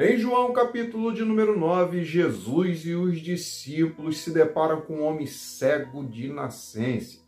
Em João, capítulo de número 9, Jesus e os discípulos se deparam com um homem cego de nascença.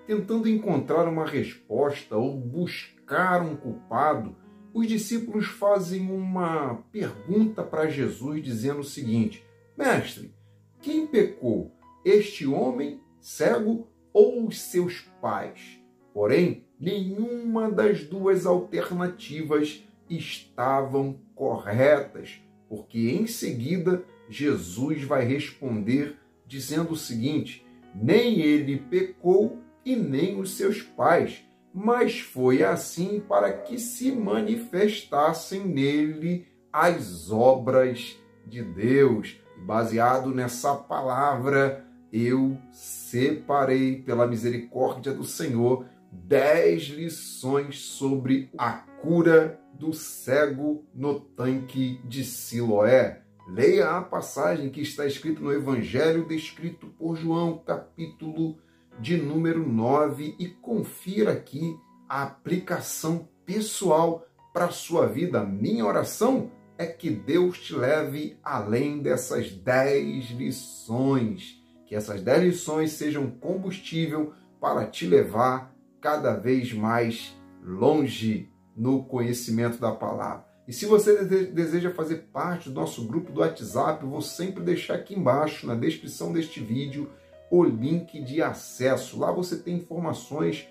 Tentando encontrar uma resposta ou buscar um culpado, os discípulos fazem uma pergunta para Jesus, dizendo o seguinte: Mestre, quem pecou, este homem cego ou os seus pais? Porém, nenhuma das duas alternativas estavam corretas, porque em seguida Jesus vai responder dizendo o seguinte: nem ele pecou e nem os seus pais, mas foi assim para que se manifestassem nele as obras de Deus. E baseado nessa palavra, eu separei, pela misericórdia do Senhor, 10 lições sobre a cura do cego no tanque de Siloé. Leia a passagem que está escrita no Evangelho descrito por João, capítulo de número 9, e confira aqui a aplicação pessoal para a sua vida. Minha oração é que Deus te leve além dessas 10 lições, que essas 10 lições sejam combustível para te levar cada vez mais longe no conhecimento da palavra. E se você deseja fazer parte do nosso grupo do WhatsApp, eu vou sempre deixar aqui embaixo, na descrição deste vídeo, o link de acesso. Lá você tem informações,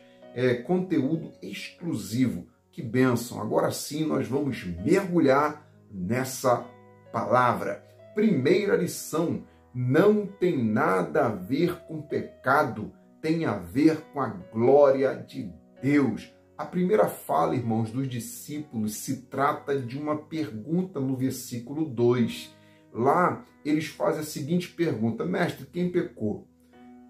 conteúdo exclusivo. Que bênção! Agora sim nós vamos mergulhar nessa palavra. Primeira lição: não tem nada a ver com pecado, tem a ver com a glória de Deus. A primeira fala, irmãos, dos discípulos se trata de uma pergunta no versículo 2. Lá eles fazem a seguinte pergunta: Mestre, quem pecou?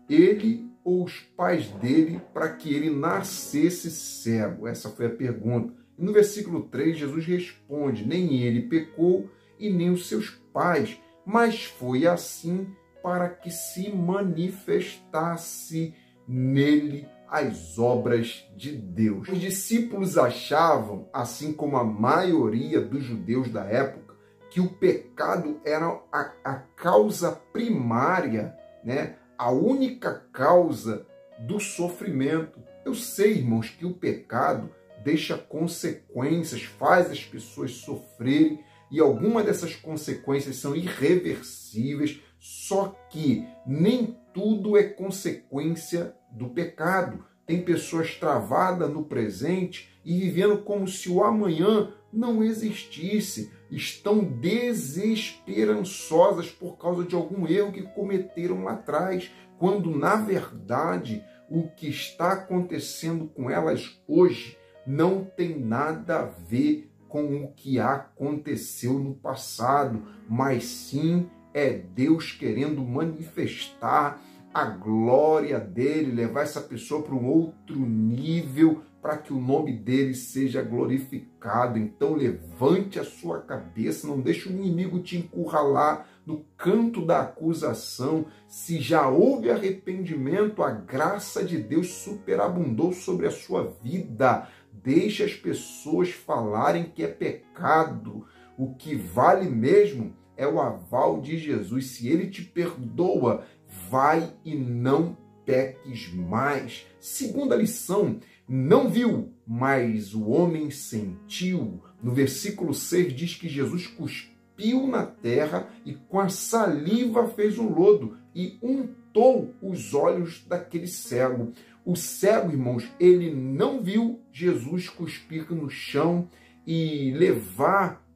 Ele ou os pais dele, para que ele nascesse cego? Essa foi a pergunta. E no versículo 3, Jesus responde: nem ele pecou e nem os seus pais, mas foi assim para que se manifestasse nele as obras de Deus. Os discípulos achavam, assim como a maioria dos judeus da época, que o pecado era a causa primária, né? A única causa do sofrimento. Eu sei, irmãos, que o pecado deixa consequências, faz as pessoas sofrerem, e algumas dessas consequências são irreversíveis, só que nem tudo é consequência do pecado. Tem pessoas travadas no presente e vivendo como se o amanhã não existisse. Estão desesperançosas por causa de algum erro que cometeram lá atrás, quando, na verdade, o que está acontecendo com elas hoje não tem nada a ver com o que aconteceu no passado, mas sim é Deus querendo manifestar a glória dele, levar essa pessoa para um outro nível, para que o nome dele seja glorificado. Então levante a sua cabeça, não deixe o inimigo te encurralar no canto da acusação. Se já houve arrependimento, a graça de Deus superabundou sobre a sua vida. Deixe as pessoas falarem que é pecado. O que vale mesmo é o aval de Jesus. Se ele te perdoa, vai e não peques mais. Segunda lição: não viu, mas o homem sentiu. No versículo 6 diz que Jesus cuspiu na terra e com a saliva fez um lodo e untou os olhos daquele cego. O cego, irmãos, ele não viu Jesus cuspir no chão e levar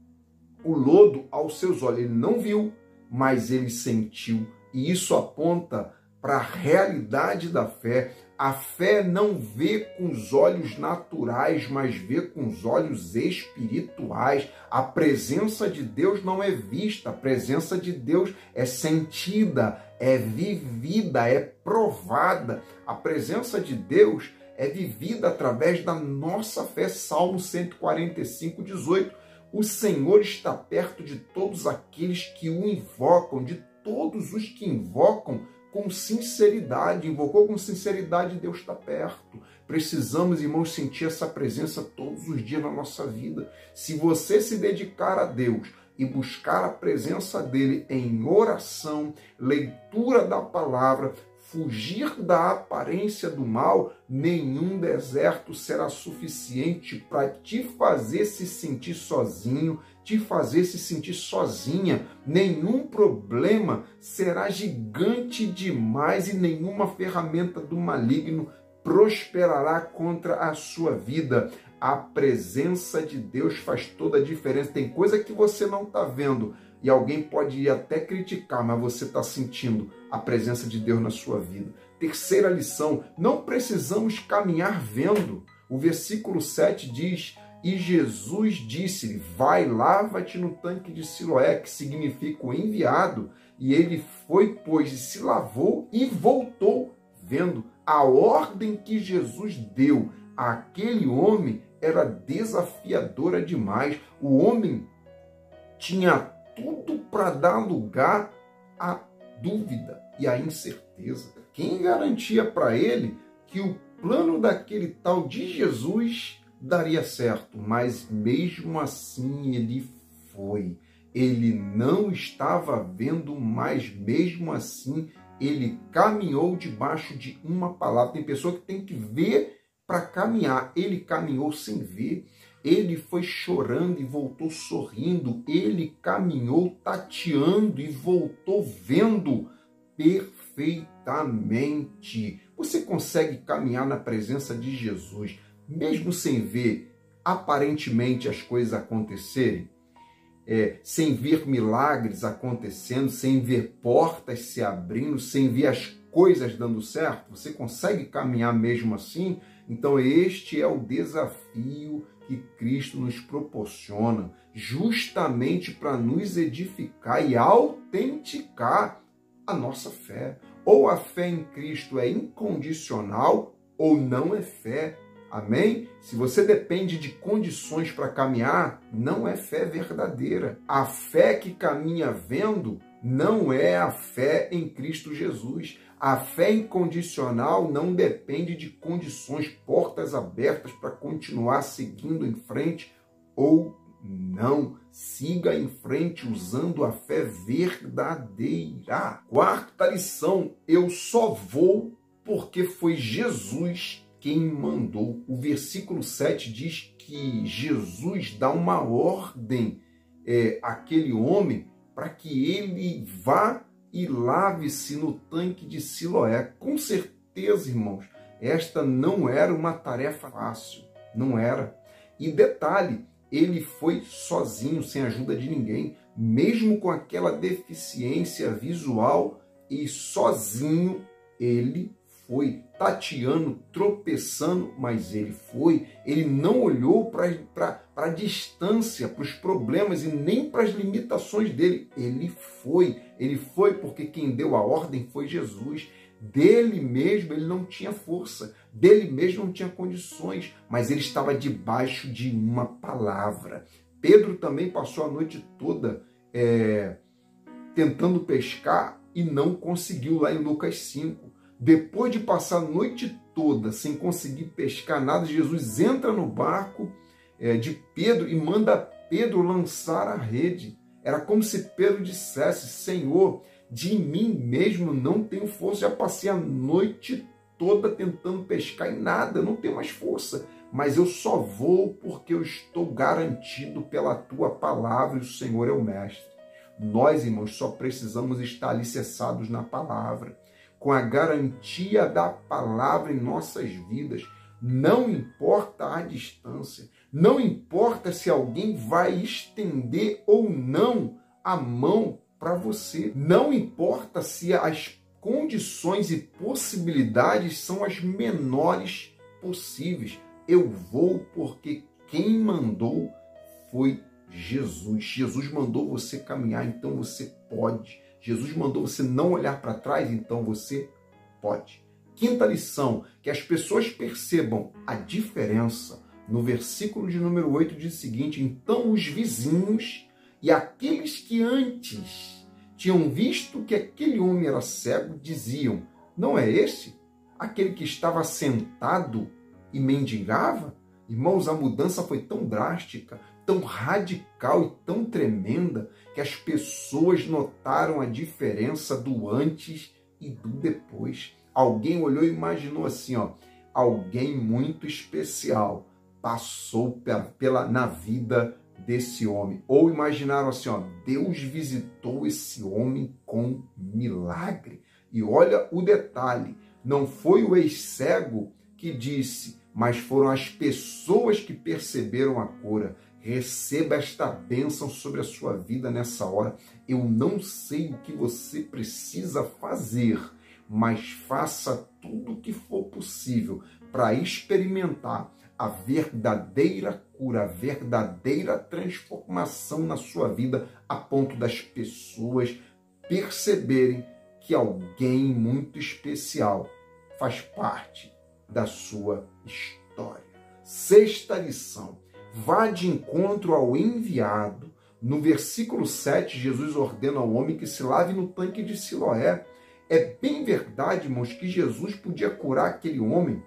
o lodo aos seus olhos. Ele não viu, mas ele sentiu. E isso aponta para a realidade da fé. A fé não vê com os olhos naturais, mas vê com os olhos espirituais. A presença de Deus não é vista, a presença de Deus é sentida, é vivida, é provada. A presença de Deus é vivida através da nossa fé. Salmo 145, 18. O Senhor está perto de todos aqueles que o invocam, de todos os que invocam com sinceridade. Invocou com sinceridade, Deus está perto. Precisamos, irmãos, sentir essa presença todos os dias na nossa vida. Se você se dedicar a Deus, e buscar a presença dele em oração, leitura da palavra, fugir da aparência do mal, nenhum deserto será suficiente para te fazer se sentir sozinho, te fazer se sentir sozinha. Nenhum problema será gigante demais e nenhuma ferramenta do maligno prosperará contra a sua vida. A presença de Deus faz toda a diferença. Tem coisa que você não está vendo e alguém pode até criticar, mas você está sentindo a presença de Deus na sua vida. Terceira lição, não precisamos caminhar vendo. O versículo 7 diz: e Jesus disse-lhe, vai, lava-te no tanque de Siloé, que significa o enviado. E ele foi, pois, e se lavou e voltou vendo. A ordem que Jesus deu àquele homem era desafiadora demais. O homem tinha tudo para dar lugar à dúvida e à incerteza. Quem garantia para ele que o plano daquele tal de Jesus daria certo? Mas mesmo assim ele foi. Ele não estava vendo, mas mesmo assim ele caminhou debaixo de uma palavra. Tem pessoa que tem que ver para caminhar. Ele caminhou sem ver. Ele foi chorando e voltou sorrindo. Ele caminhou tateando e voltou vendo perfeitamente. Você consegue caminhar na presença de Jesus, mesmo sem ver aparentemente as coisas acontecerem? Sem ver milagres acontecendo, sem ver portas se abrindo, sem ver as coisas dando certo? Você consegue caminhar mesmo assim? Então este é o desafio que Cristo nos proporciona, justamente para nos edificar e autenticar a nossa fé. Ou a fé em Cristo é incondicional ou não é fé. Amém? Se você depende de condições para caminhar, não é fé verdadeira. A fé que caminha vendo não é a fé em Cristo Jesus. A fé incondicional não depende de condições, portas abertas para continuar seguindo em frente ou não. Siga em frente usando a fé verdadeira. Quarta lição, eu só vou porque foi Jesus quem mandou. O versículo 7 diz que Jesus dá uma ordem àquele homem para que ele vá e lave-se no tanque de Siloé. Com certeza, irmãos, esta não era uma tarefa fácil, não era. E detalhe, ele foi sozinho, sem ajuda de ninguém, mesmo com aquela deficiência visual, e sozinho ele foi, tateando, tropeçando, mas ele foi. Ele não olhou para a distância, para os problemas e nem para as limitações dele. Ele foi porque quem deu a ordem foi Jesus. Dele mesmo ele não tinha força, dele mesmo não tinha condições, mas ele estava debaixo de uma palavra. Pedro também passou a noite toda tentando pescar e não conseguiu, lá em Lucas 5. Depois de passar a noite toda sem conseguir pescar nada, Jesus entra no barco de Pedro e manda Pedro lançar a rede. Era como se Pedro dissesse: Senhor, de mim mesmo não tenho força, já passei a noite toda tentando pescar e nada, não tenho mais força, mas eu só vou porque eu estou garantido pela tua palavra e o Senhor é o mestre. Nós, irmãos, só precisamos estar alicerçados na palavra, com a garantia da palavra em nossas vidas. Não importa a distância, não importa se alguém vai estender ou não a mão para você, não importa se as condições e possibilidades são as menores possíveis. Eu vou porque quem mandou foi Jesus. Jesus mandou você caminhar, então você pode. Jesus mandou você não olhar para trás, então você pode. Quinta lição, que as pessoas percebam a diferença. No versículo de número 8 diz o seguinte: então os vizinhos e aqueles que antes tinham visto que aquele homem era cego, diziam: não é esse aquele que estava sentado e mendigava? Irmãos, a mudança foi tão drástica tão radical e tão tremenda que as pessoas notaram a diferença do antes e do depois. Alguém olhou e imaginou assim, ó, alguém muito especial passou na vida desse homem. Ou imaginaram assim, ó, Deus visitou esse homem com milagre. E olha o detalhe, não foi o ex-cego que disse, mas foram as pessoas que perceberam a cura. Receba esta bênção sobre a sua vida nessa hora. Eu não sei o que você precisa fazer, mas faça tudo o que for possível para experimentar a verdadeira cura, a verdadeira transformação na sua vida, a ponto das pessoas perceberem que alguém muito especial faz parte da sua história. Sexta lição: vá de encontro ao enviado. No versículo 7, Jesus ordena ao homem que se lave no tanque de Siloé. É bem verdade, irmãos, que Jesus podia curar aquele homem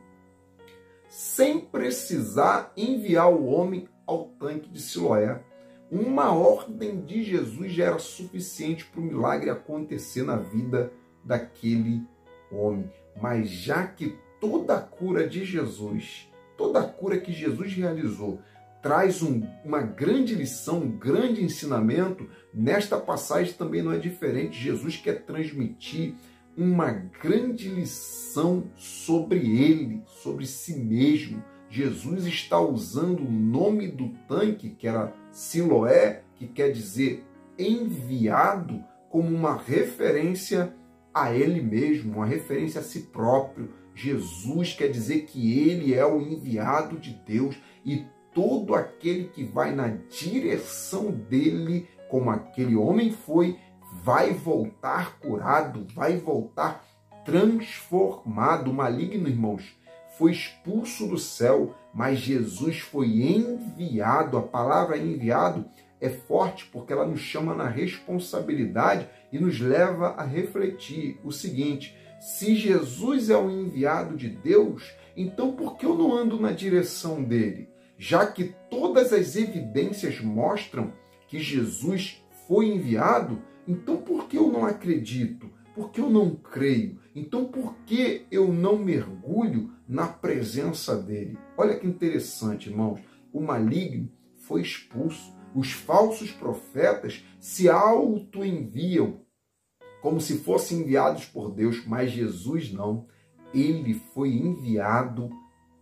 sem precisar enviar o homem ao tanque de Siloé. Uma ordem de Jesus já era suficiente para o milagre acontecer na vida daquele homem. Mas já que toda a cura de Jesus, toda a cura que Jesus realizou, traz uma grande lição, um grande ensinamento, nesta passagem também não é diferente. Jesus quer transmitir uma grande lição sobre ele, sobre si mesmo. Jesus está usando o nome do tanque, que era Siloé, que quer dizer enviado, como uma referência a ele mesmo, uma referência a si próprio. Jesus quer dizer que ele é o enviado de Deus e todo aquele que vai na direção dele, como aquele homem foi, vai voltar curado, vai voltar transformado. O maligno, irmãos, foi expulso do céu, mas Jesus foi enviado. A palavra enviado é forte porque ela nos chama na responsabilidade e nos leva a refletir o seguinte: se Jesus é o enviado de Deus, então por que eu não ando na direção dele? Já que todas as evidências mostram que Jesus foi enviado, então por que eu não acredito? Por que eu não creio? Então por que eu não mergulho na presença dele? Olha que interessante, irmãos. O maligno foi expulso. Os falsos profetas se auto-enviam como se fossem enviados por Deus, mas Jesus não. Ele foi enviado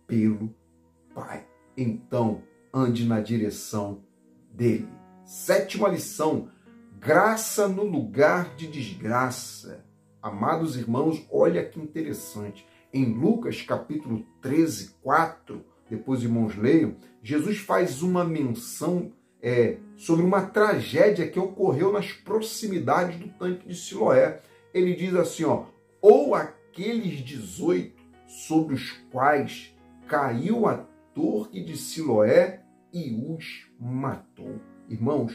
pelo Pai. Então, ande na direção dele. Sétima lição: graça no lugar de desgraça. Amados irmãos, olha que interessante. Em Lucas capítulo 13, 4, depois os irmãos leiam, Jesus faz uma menção sobre uma tragédia que ocorreu nas proximidades do tanque de Siloé. Ele diz assim, ó, ou aqueles 18 sobre os quais caiu a torre de Siloé e os matou. Irmãos,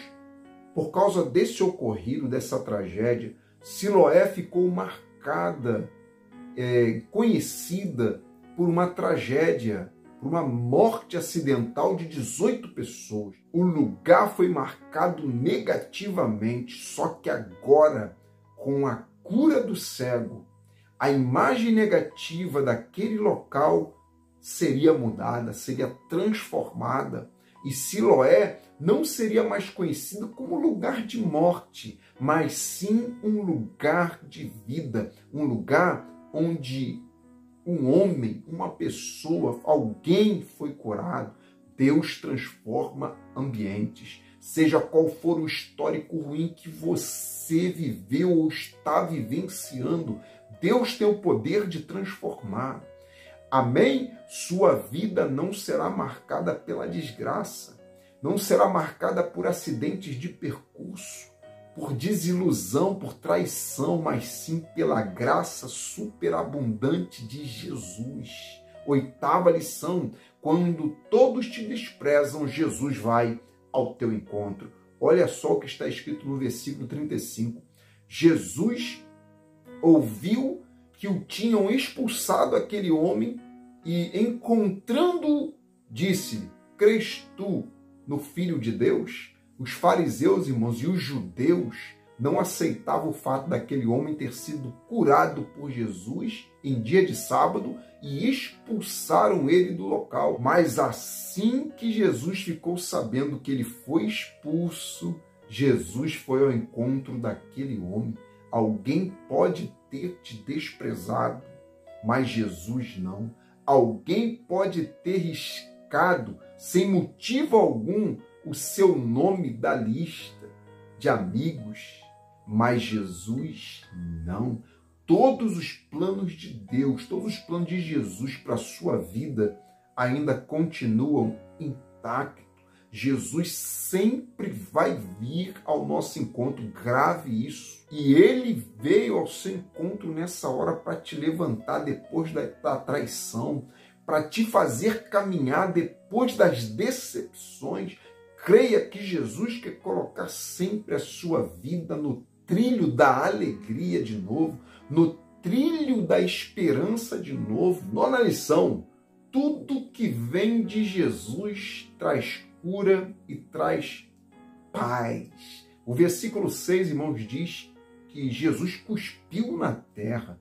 por causa desse ocorrido, dessa tragédia, Siloé ficou marcada, conhecida por uma tragédia, por uma morte acidental de 18 pessoas. O lugar foi marcado negativamente, só que agora, com a cura do cego, a imagem negativa daquele local seria mudada, seria transformada. E Siloé não seria mais conhecido como lugar de morte, mas sim um lugar de vida, um lugar onde um homem, uma pessoa, alguém foi curado. Deus transforma ambientes. Seja qual for o histórico ruim que você viveu ou está vivenciando, Deus tem o poder de transformar. Amém? Sua vida não será marcada pela desgraça, não será marcada por acidentes de percurso, por desilusão, por traição, mas sim pela graça superabundante de Jesus. Oitava lição: quando todos te desprezam, Jesus vai ao teu encontro. Olha só o que está escrito no versículo 35. Jesus ouviu que o tinham expulsado aquele homem e, encontrando-o, disse-lhe: crês tu no Filho de Deus? Os fariseus, irmãos, e os judeus não aceitavam o fato daquele homem ter sido curado por Jesus em dia de sábado e expulsaram ele do local. Mas assim que Jesus ficou sabendo que ele foi expulso, Jesus foi ao encontro daquele homem. Alguém pode ter te desprezado, mas Jesus não. Alguém pode ter riscado, sem motivo algum, o seu nome da lista de amigos, mas Jesus não. Todos os planos de Deus, todos os planos de Jesus para a sua vida ainda continuam intactos. Jesus sempre vai vir ao nosso encontro, grave isso. E ele veio ao seu encontro nessa hora para te levantar depois da traição, para te fazer caminhar depois das decepções. Creia que Jesus quer colocar sempre a sua vida no trilho da alegria de novo, no trilho da esperança de novo. Nona lição: tudo que vem de Jesus traz cura e traz paz. O versículo 6, irmãos, diz que Jesus cuspiu na terra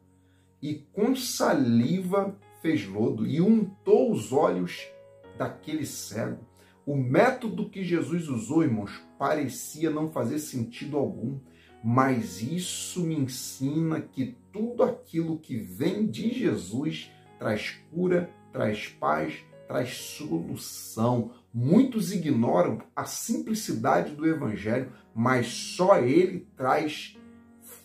e com saliva fez lodo e untou os olhos daquele cego. O método que Jesus usou, irmãos, parecia não fazer sentido algum, mas isso me ensina que tudo aquilo que vem de Jesus traz cura, traz paz, traz solução. Muitos ignoram a simplicidade do Evangelho, mas só ele traz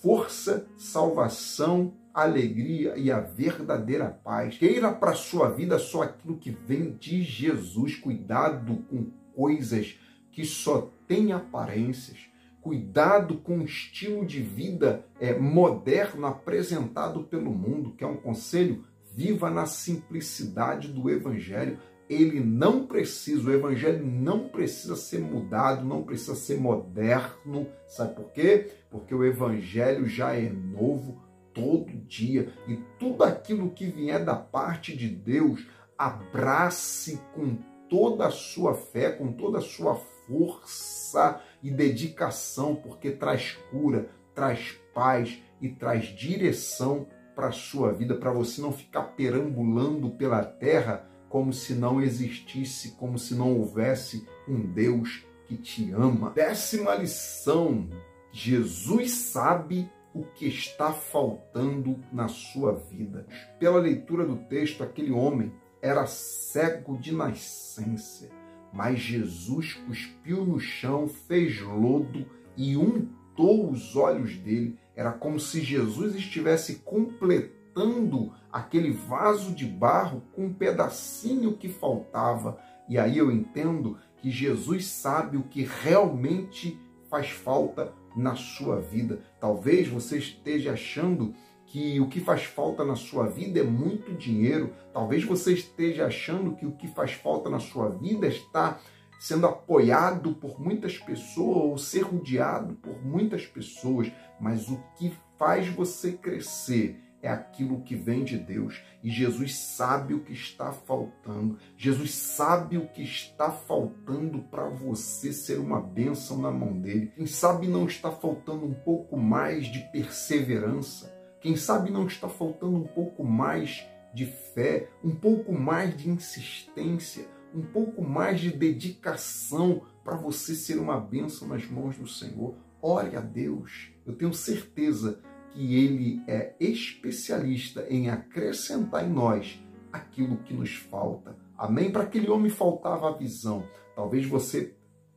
força, salvação, alegria e a verdadeira paz. Queira para a sua vida só aquilo que vem de Jesus. Cuidado com coisas que só têm aparências. Cuidado com o estilo de vida moderno apresentado pelo mundo, que é um conselho: viva na simplicidade do Evangelho. Ele não precisa, o Evangelho não precisa ser mudado, não precisa ser moderno. Sabe por quê? Porque o Evangelho já é novo todo dia. E tudo aquilo que vier da parte de Deus, abrace com toda a sua fé, com toda a sua força e dedicação, porque traz cura, traz paz e traz direção para a sua vida, para você não ficar perambulando pela terra como se não existisse, como se não houvesse um Deus que te ama. 10ª lição: Jesus sabe o que está faltando na sua vida. Pela leitura do texto, aquele homem era cego de nascença, mas Jesus cuspiu no chão, fez lodo e untou os olhos dele. Era como se Jesus estivesse completando aquele vaso de barro com um pedacinho que faltava. E aí eu entendo que Jesus sabe o que realmente faz falta na sua vida. Talvez você esteja achando que o que faz falta na sua vida é muito dinheiro. Talvez você esteja achando que o que faz falta na sua vida está sendo apoiado por muitas pessoas ou ser rodeado por muitas pessoas. Mas o que faz você crescer é aquilo que vem de Deus. E Jesus sabe o que está faltando. Jesus sabe o que está faltando para você ser uma bênção na mão dele. Quem sabe não está faltando um pouco mais de perseverança. Quem sabe não está faltando um pouco mais de fé, um pouco mais de insistência, um pouco mais de dedicação para você ser uma bênção nas mãos do Senhor. Ore a Deus. Eu tenho certeza que Ele é especialista em acrescentar em nós aquilo que nos falta. Amém? Para aquele homem faltava a visão. Talvez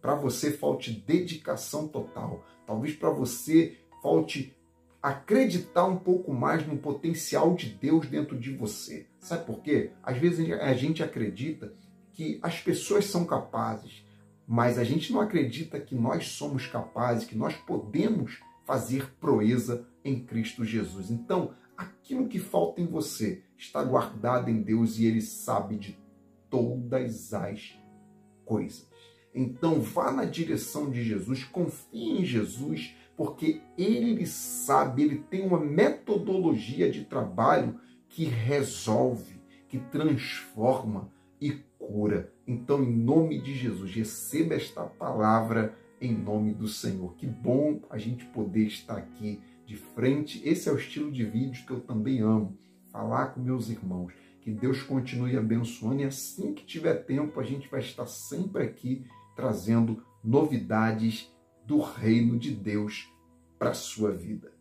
para você falte dedicação total. Talvez para você falte acreditar um pouco mais no potencial de Deus dentro de você. Sabe por quê? Às vezes a gente acredita que as pessoas são capazes, mas a gente não acredita que nós somos capazes, que nós podemos fazer proeza em Cristo Jesus. Então, aquilo que falta em você está guardado em Deus e Ele sabe de todas as coisas. Então, vá na direção de Jesus, confie em Jesus, porque Ele sabe, Ele tem uma metodologia de trabalho que resolve, que transforma e cura. Então, em nome de Jesus, receba esta palavra em nome do Senhor. Que bom a gente poder estar aqui de frente. Esse é o estilo de vídeo que eu também amo, falar com meus irmãos. Que Deus continue abençoando e assim que tiver tempo, a gente vai estar sempre aqui trazendo novidades do reino de Deus para a sua vida.